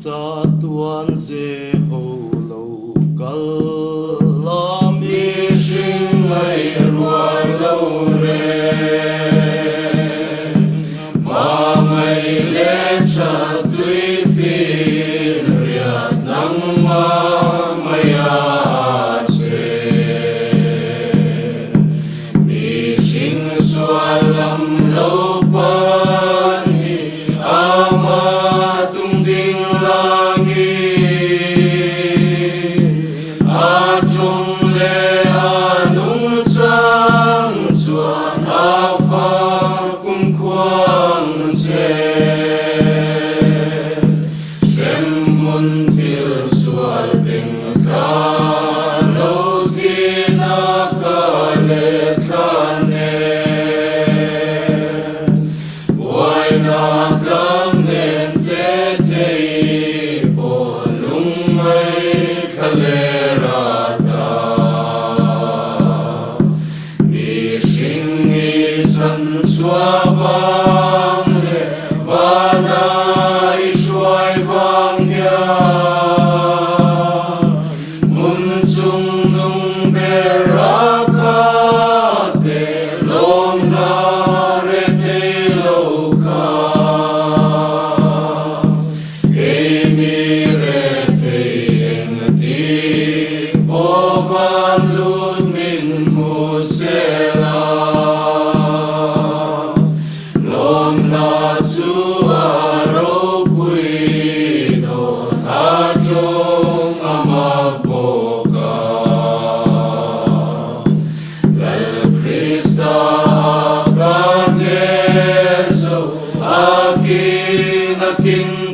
cha tuan ze ho lo kal la mi sing ai ruan lo re ma mai le cha tui fin riat nang ma maya se mi sing sualam lo pan hi ama tung ding langi a chung le anung sang chuan a fa kum khuang se shem mun thil sual bing tha lo thi na ka le tha ne wai na tlam nen te thei po lung mai thale ra ta mi sing ni chan chua wang le va na i shuai wang ya mun chung nung ber ra kha te lom na re te lo kha e mi re te eng ti po van lut min mu se la lom na chu a ro pui do na chung ama po ka lal Krista ka ne so akin